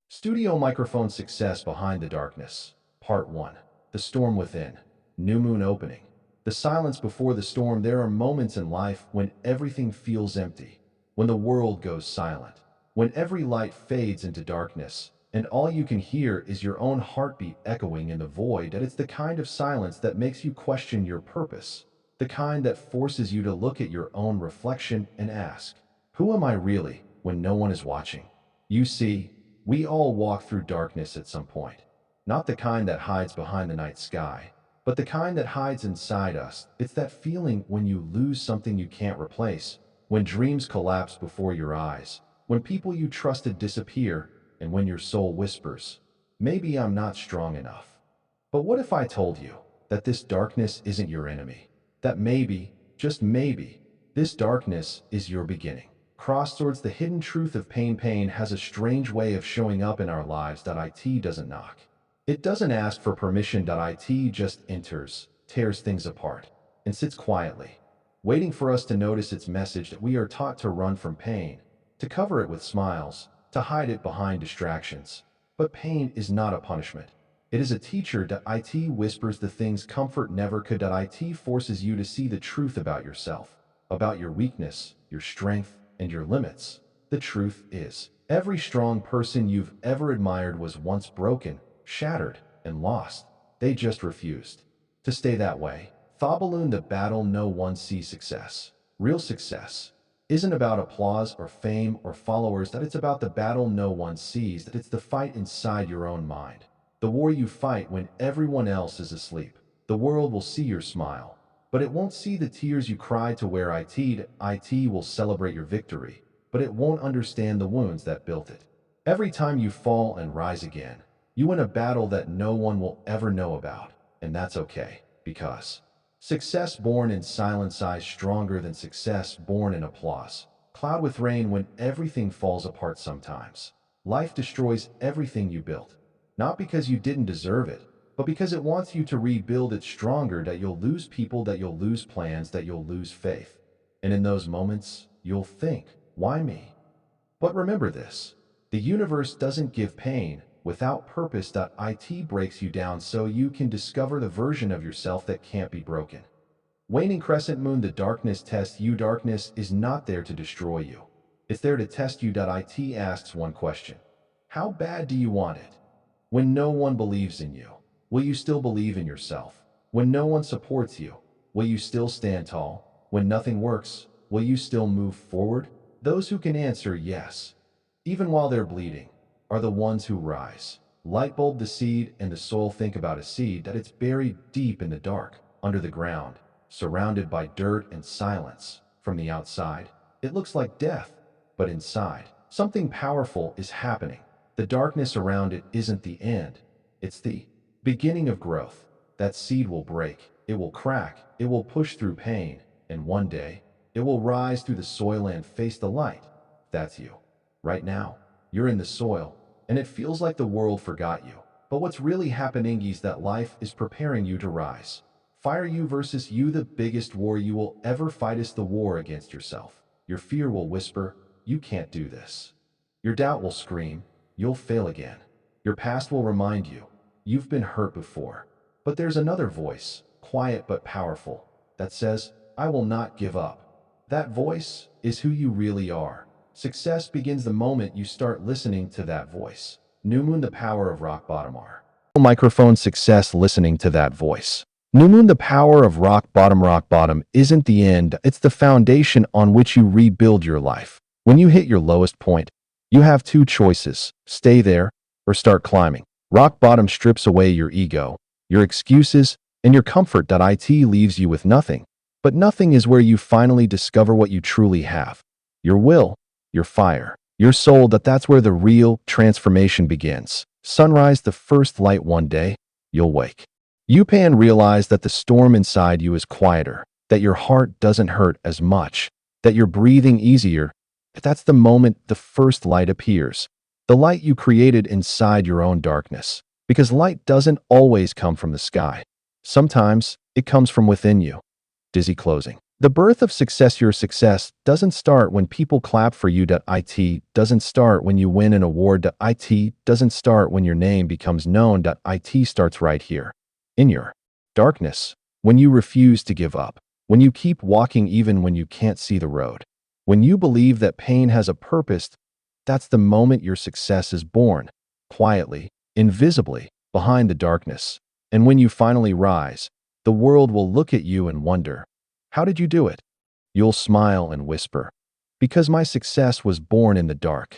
Studio microphone success behind the darkness. Part 1. The storm within. New moon opening. The silence before the storm. There are moments in life when everything feels empty, when the world goes silent, when every light fades into darkness, and all you can hear is your own heartbeat echoing in the void. And it's the kind of silence that makes you question your purpose, the kind that forces you to look at your own reflection and ask, who am I really when no one is watching? You see, we all walk through darkness at some point. Not the kind that hides behind the night sky, but the kind that hides inside us. It's that feeling when you lose something you can't replace, when dreams collapse before your eyes, when people you trusted disappear, and when your soul whispers, maybe I'm not strong enough. But what if I told you that this darkness isn't your enemy? That maybe, just maybe, this darkness is your beginning. Cross towards the hidden truth of pain. Pain has a strange way of showing up in our lives. It doesn't knock. It doesn't ask for permission. It just enters, tears things apart, and sits quietly, waiting for us to notice its message. That we are taught to run from pain, to cover it with smiles, to hide it behind distractions. But pain is not a punishment. It is a teacher. It whispers the things comfort never could. It forces you to see the truth about yourself, about your weakness, your strength, and your limits. The truth is, every strong person you've ever admired was once broken, shattered, and lost. They just refused to stay that way. Thaw balloon the battle. No one sees success. Real success isn't about applause or fame or followers. That it's about the battle no one sees. That it's the fight inside your own mind. The war you fight when everyone else is asleep. The world will see your smile, but it won't see the tears you cried. To where it will celebrate your victory, but it won't understand the wounds that built it. Every time you fall and rise again, you win a battle that no one will ever know about, and that's okay, because success born in silence is stronger than success born in applause. Cloud with rain. When everything falls apart sometimes, life destroys everything you built, not because you didn't deserve it, but because it wants you to rebuild it stronger. That you'll lose people, that you'll lose plans, that you'll lose faith. And in those moments, you'll think, why me? But remember this, the universe doesn't give pain without purpose. It breaks you down so you can discover the version of yourself that can't be broken. Waning crescent moon. The darkness tests you. Darkness is not there to destroy you. It's there to test you. It asks one question. How bad do you want it? When no one believes in you, will you still believe in yourself? When no one supports you, will you still stand tall? When nothing works, will you still move forward? Those who can answer yes, even while they're bleeding, are the ones who rise. Light bulb the seed and the soul. Think about a seed that it's buried deep in the dark, under the ground, surrounded by dirt and silence. From the outside, it looks like death, but inside, something powerful is happening. The darkness around it isn't the end, it's the beginning of growth. That seed will break, it will crack, it will push through pain, and one day, it will rise through the soil and face the light. That's you. Right now, you're in the soil, and it feels like the world forgot you. But what's really happening is that life is preparing you to rise. Fire you versus you. The biggest war you will ever fight is the war against yourself. Your fear will whisper, you can't do this. Your doubt will scream, you'll fail again. Your past will remind you, you've been hurt before. But there's another voice, quiet but powerful, that says, I will not give up. That voice is who you really are. Success begins the moment you start listening to that voice. New moon. The power of rock bottom. Microphone success. Listening to that voice. New moon. The power of rock bottom. Rock bottom isn't the end, it's the foundation on which you rebuild your life. When you hit your lowest point, you have two choices: stay there or start climbing. Rock bottom strips away your ego, your excuses, and your comfort. It leaves you with nothing. But nothing is where you finally discover what you truly have. Your will, your fire, your soul. That's where the real transformation begins. Sunrise. The first light. One day, you'll wake. You can realize that the storm inside you is quieter, that your heart doesn't hurt as much, that you're breathing easier. That's the moment the first light appears. The light you created inside your own darkness. Because light doesn't always come from the sky. Sometimes it comes from within you. Dizzy closing. The birth of success. Your success doesn't start when people clap for you. It doesn't start when you win an award. It doesn't start when your name becomes known. It starts right here, in your darkness, when you refuse to give up, when you keep walking even when you can't see the road, when you believe that pain has a purpose. That's the moment your success is born, quietly, invisibly, behind the darkness. And when you finally rise, the world will look at you and wonder, how did you do it? You'll smile and whisper, because my success was born in the dark.